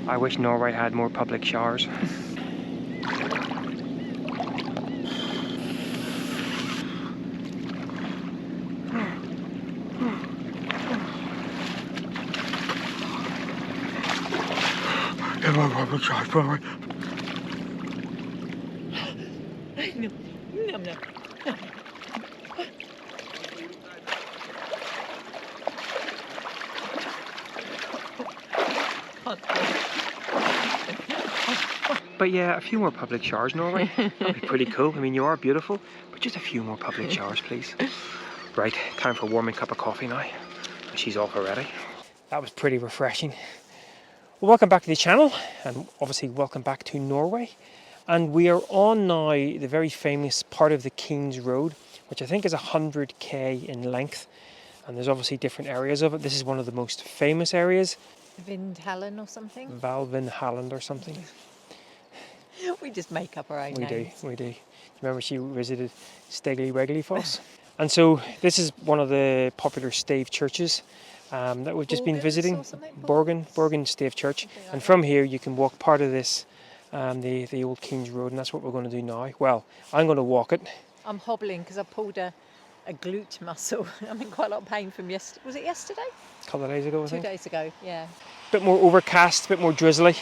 I wish Norway had more public showers. But yeah, a few more public showers, Norway. That'd be pretty cool. I mean, you are beautiful, but just a few more public showers, please. Right, time for a warming cup of coffee now. She's off already. That was pretty refreshing. Well, welcome back to the channel, and obviously welcome back to Norway. And we are on now the very famous part of the King's Road, which I think is 100k in length. And there's obviously different areas of it. This is one of the most famous areas. Vindhallen or something? Valvinhalland or something. We just make up our own names. We do. Remember she visited Stegli Wegley Foss? And so this is one of the popular stave churches that we've just been visiting. Borgen Stave Church. And from here you can walk part of this, the old King's Road, and that's what we're going to do now. Well, I'm going to walk it. I'm hobbling because I pulled a glute muscle. I'm in quite a lot of pain from yesterday. Was it yesterday? A couple of days ago, I think. 2 days ago, yeah. Bit more overcast, bit more drizzly.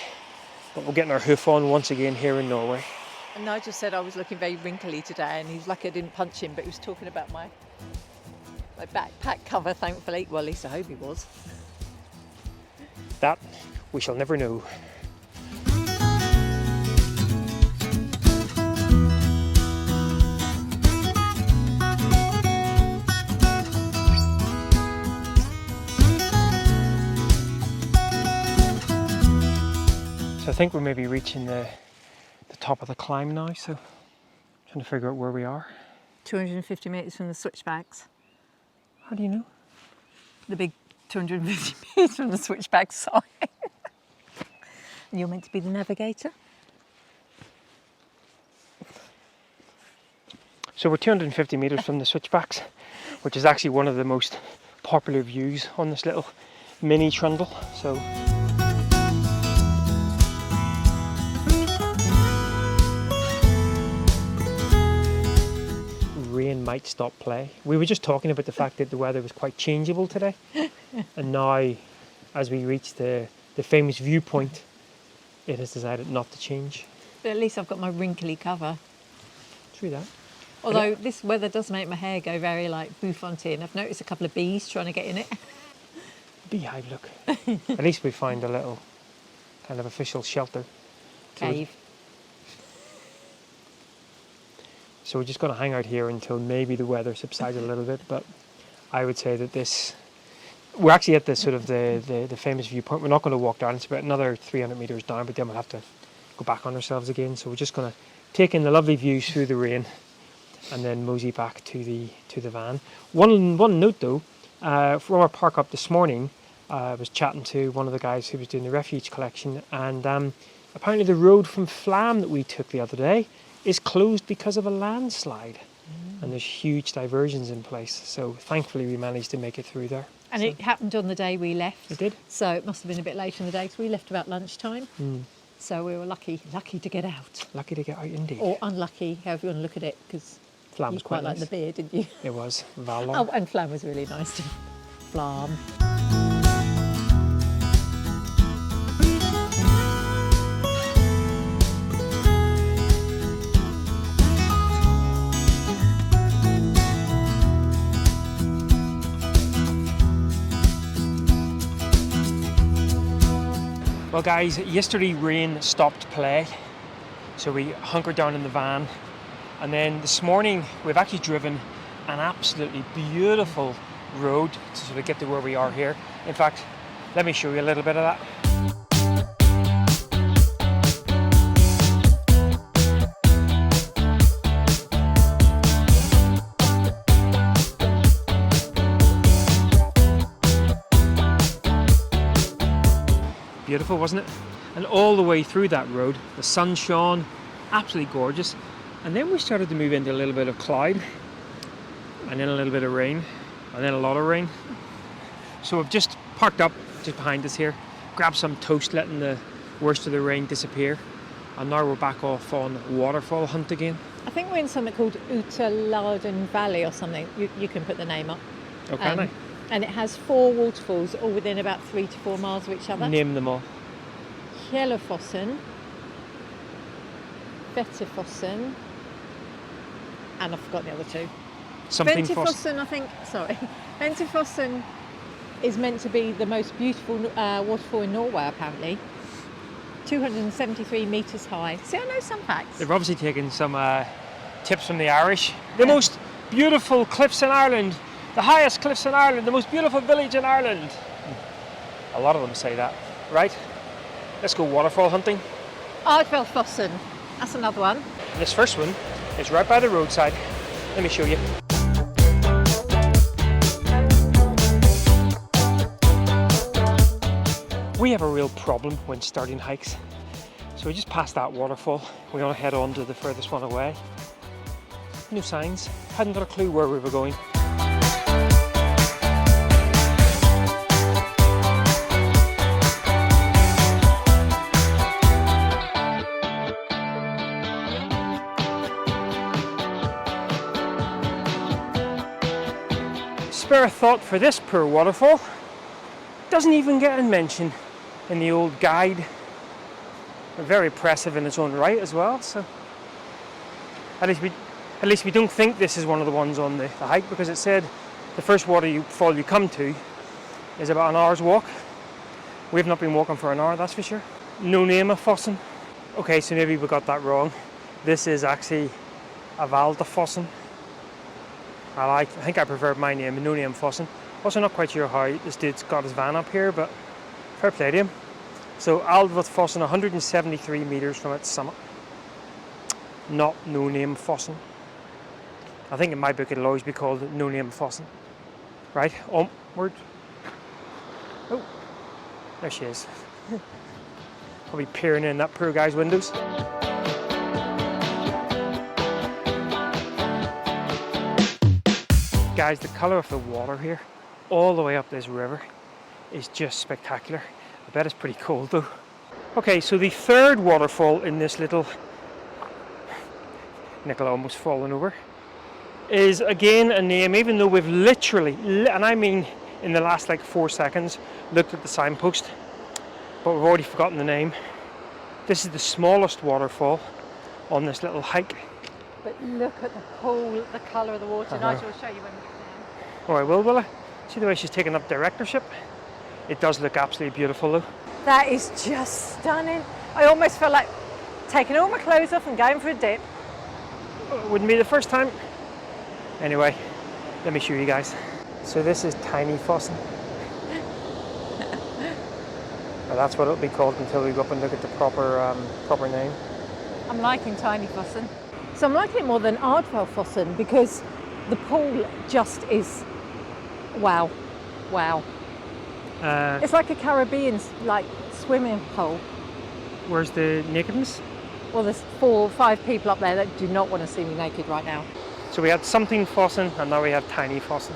But we're getting our hoof on once again here in Norway. And Nigel said I was looking very wrinkly today, and he was lucky I didn't punch him, but he was talking about my backpack cover, thankfully. Well, at least I hope he was. That we shall never know. So I think we're maybe reaching the top of the climb now, so trying to figure out where we are. 250 metres from the switchbacks. How do you know? The big 250 metres from the switchback sign. And you're meant to be the navigator. So we're 250 metres from the switchbacks, which is actually one of the most popular views on this little mini trundle. So rain might stop play. We were just talking about the fact that the weather was quite changeable today. And now, as we reach the famous viewpoint, it has decided not to change. But at least I've got my wrinkly cover. True that. Although this weather does make my hair go very like Boufontein. I've noticed a couple of bees trying to get in it. Beehive look. At least we find a little kind of official shelter. Cave. So we're just going to hang out here until maybe the weather subsides a little bit. But I would say that we're actually at the sort of the famous viewpoint. We're not going to walk down. It's about another 300 metres down, but then we'll have to go back on ourselves again. So we're just going to take in the lovely views through the rain and then mosey back to the van. One note though, from our park up this morning, I was chatting to one of the guys who was doing the refuge collection, and apparently the road from Flam that we took the other day is closed because of a landslide. And there's huge diversions in place. So thankfully we managed to make it through there. And it happened on the day we left. It did. So it must have been a bit late in the day because we left about lunchtime. So we were lucky to get out. Lucky to get out indeed. Or unlucky, however you want to look at it, because Flam was quite like nice. the beer, didn't you? It was. Valor. Oh, and Flam was really nice too. Flam. Well guys, yesterday rain stopped play, so we hunkered down in the van, and then this morning we've actually driven an absolutely beautiful road to sort of get to where we are here. In fact, let me show you a little bit of that. Beautiful, wasn't it? And all the way through that road, the sun shone, absolutely gorgeous. And then we started to move into a little bit of cloud, and then a little bit of rain, and then a lot of rain. So we've just parked up just behind us here, grabbed some toast, letting the worst of the rain disappear. And now we're back off on waterfall hunt again. I think we're in something called Utaladen Valley or something. You can put the name up. Oh, can I? And it has 4 waterfalls, all within about 3 to 4 miles of each other. Name them all. Fossen, Fossen, and I've forgotten the other 2. Something Fossen, I think. Sorry, Fossen is meant to be the most beautiful waterfall in Norway, apparently. 273 metres high. See, I know some facts. They've obviously taken some tips from the Irish. The most beautiful cliffs in Ireland, the highest cliffs in Ireland, the most beautiful village in Ireland. A lot of them say that, right? Let's go waterfall hunting. Ardfell Fossen, that's another one. This first one is right by the roadside. Let me show you. We have a real problem when starting hikes. So we just passed that waterfall. We want to head on to the furthest one away. No signs. Hadn't got a clue where we were going. Spare thought for this poor waterfall. Doesn't even get a mention in the old guide. Very impressive in its own right as well. So at least we don't think this is one of the ones on the hike, because it said the first waterfall you come to is about an hour's walk. We've not been walking for an hour, that's for sure. No name of Fossen. Okay, so maybe we got that wrong. This is actually Avalda Fossen. I think I prefer my name, No Name Fossen. Also not quite sure how this dude's got his van up here, but fair play to him. So Aldvath Fossen, 173 metres from its summit. Not No Name Fossen. I think in my book it'll always be called No Name Fossen. Right, onward. Oh, there she is. Probably peering in that poor guy's windows. Guys, the colour of the water here, all the way up this river, is just spectacular. I bet it's pretty cold though. Okay, so the third waterfall in this little, Nicola almost fallen over, is again a name, even though we've literally, and I mean in the last like 4 seconds, looked at the signpost, but we've already forgotten the name. This is the smallest waterfall on this little hike. But look at the pool, the colour of the water. Nigel will show you when we get down. Oh, I will I? See the way she's taking up directorship? It does look absolutely beautiful though. That is just stunning. I almost feel like taking all my clothes off and going for a dip. Wouldn't be the first time. Anyway, let me show you guys. So this is Tiny Fossen. Well, that's what it'll be called until we go up and look at the proper name. I'm liking Tiny Fossen. So I'm liking it more than Ardfell Fossen because the pool just is wow. It's like a Caribbean swimming hole. Where's the nakedness? Well, there's 4 or 5 people up there that do not want to see me naked right now. So we had something Fossen and now we have Tiny Fossen.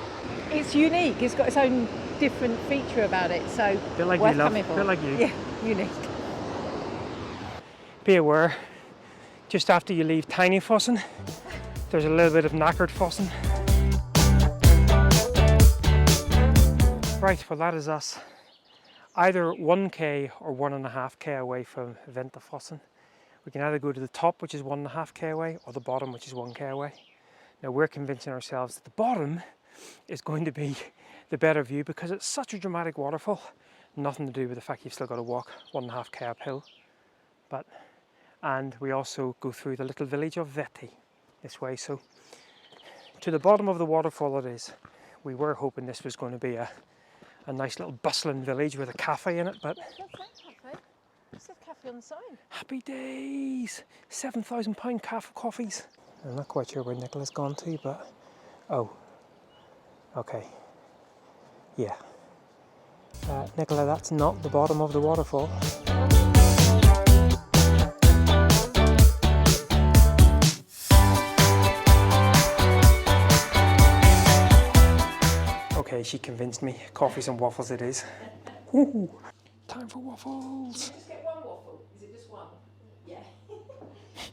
It's unique. It's got its own different feature about it. So bit like worth you, love. coming for. Bit like you. Yeah, unique. Be aware, just after you leave Tiny Fossen, there's a little bit of knackered Fossen. Right, well that is us. Either 1k or 1.5k away from Venta Fossen. We can either go to the top, which is 1.5k away, or the bottom, which is 1k away. Now we're convincing ourselves that the bottom is going to be the better view because it's such a dramatic waterfall. Nothing to do with the fact you've still got to walk 1.5k uphill. And we also go through the little village of Veti this way. So to the bottom of the waterfall it is. We were hoping this was going to be a nice little bustling village with a cafe in it, but What's that cafe? What's that cafe on the sign? happy days! £7,000 coffees. I'm not quite sure where Nicola's gone to, but oh, okay, yeah. Nicola, that's not the bottom of the waterfall. Okay, she convinced me. Coffees and waffles it is. Ooh, time for waffles. Just get one waffle. waffle? Is it just one? Yeah.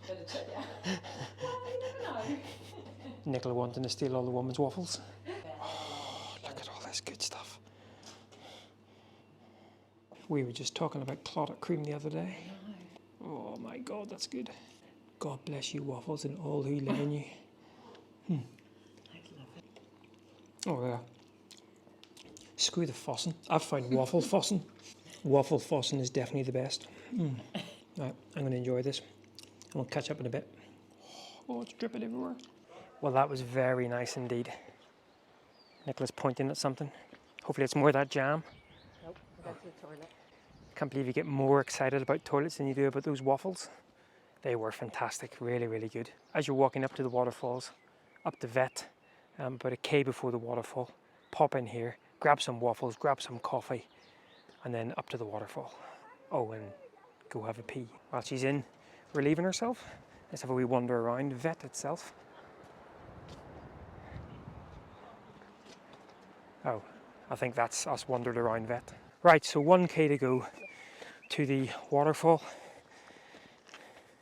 Better check it out. Well, you never know. Nicola wanting to steal all the woman's waffles. Oh, look at all this good stuff. We were just talking about clotted cream the other day. Oh my God, that's good. God bless you, Waffles, and all who live in you. I love it. Oh yeah. Screw the Fossen. I've found Waffle Fossen. Waffle Fossen is definitely the best. Right, I'm going to enjoy this. And we'll catch up in a bit. Oh, it's dripping everywhere. Well, that was very nice indeed. Nicola's pointing at something. Hopefully it's more of that jam. Nope, I'll go to the toilet. Can't believe you get more excited about toilets than you do about those waffles. They were fantastic, really, really good. As you're walking up to the waterfalls, up the vet, about a K before the waterfall, pop in here, grab some waffles, grab some coffee, and then up to the waterfall. Oh, and go have a pee. While she's in relieving herself, let's have a wee wander around vet itself. Oh, I think that's us wandered around vet. Right, so 1K to go to the waterfall.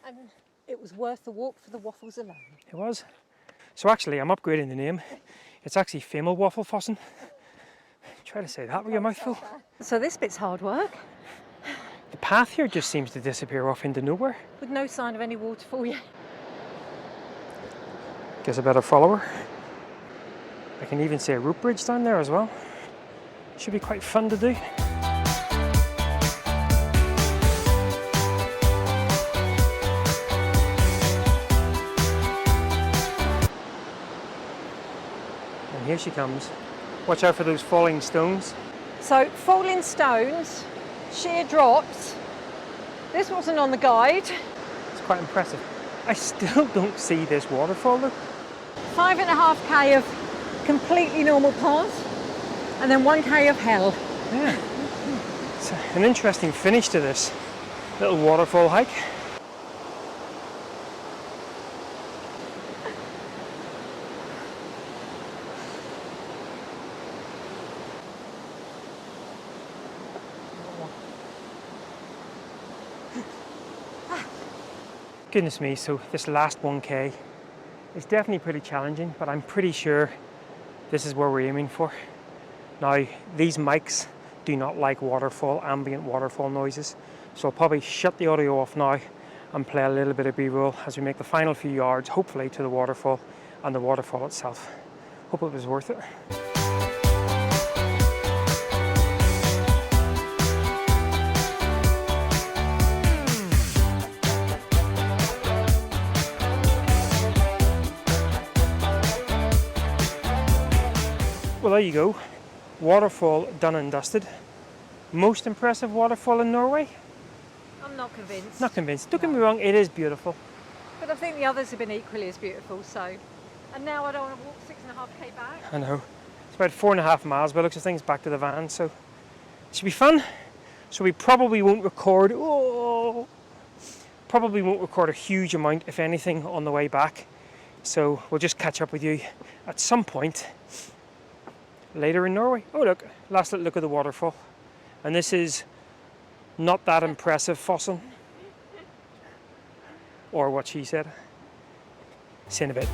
And it was worth the walk for the waffles alone. It was. So actually, I'm upgrading the name. It's actually Female Waffle Fossen. Try to say that with your mouth full. So this bit's hard work. The path here just seems to disappear off into nowhere. With no sign of any waterfall yet. Guess I better follow her. I can even see a rope bridge down there as well. Should be quite fun to do. And here she comes. Watch out for those falling stones. So falling stones, sheer drops. This wasn't on the guide. It's quite impressive. I still don't see this waterfall though. 5.5k of completely normal path, and then 1k of hell. Yeah. It's an interesting finish to this little waterfall hike. Goodness me, so this last 1k is definitely pretty challenging, but I'm pretty sure this is where we're aiming for. Now, these mics do not like ambient waterfall noises, so I'll probably shut the audio off now and play a little bit of B-roll as we make the final few yards, hopefully to the waterfall and the waterfall itself. Hope it was worth it. Well, there you go. Waterfall done and dusted. Most impressive waterfall in Norway? I'm not convinced. Not convinced. Don't get me wrong, it is beautiful. But I think the others have been equally as beautiful, so. And now I don't want to walk 6.5k back. I know. It's about 4.5 miles by the looks of things back to the van, so it should be fun. So we probably won't record, probably won't record a huge amount, if anything, on the way back. So we'll just catch up with you at some point later in Norway. Oh look, last little look at the waterfall. And this is not that impressive Fossen. Or what she said. See you in a bit.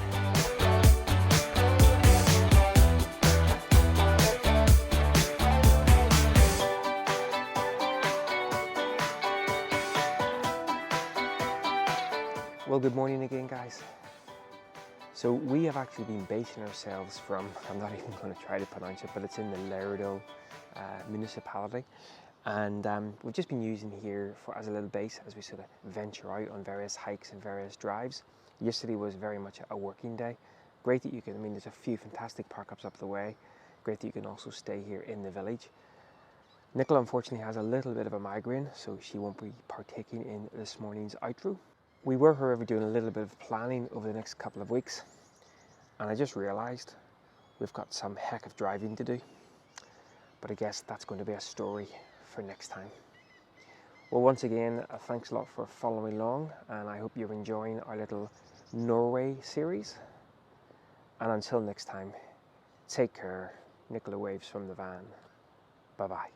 Well, good morning again, guys. So we have actually been basing ourselves from, I'm not even going to try to pronounce it, but it's in the Lerdo municipality. And we've just been using here as a little base as we sort of venture out on various hikes and various drives. Yesterday was very much a working day. Great that you can, there's a few fantastic park-ups up the way. Great that you can also stay here in the village. Nicola unfortunately has a little bit of a migraine, so she won't be partaking in this morning's outro. We were, however, doing a little bit of planning over the next couple of weeks, and I just realised we've got some heck of driving to do. But I guess that's going to be a story for next time. Well, once again, thanks a lot for following along, and I hope you're enjoying our little Norway series. And until next time, take care. Nicola waves from the van. Bye-bye.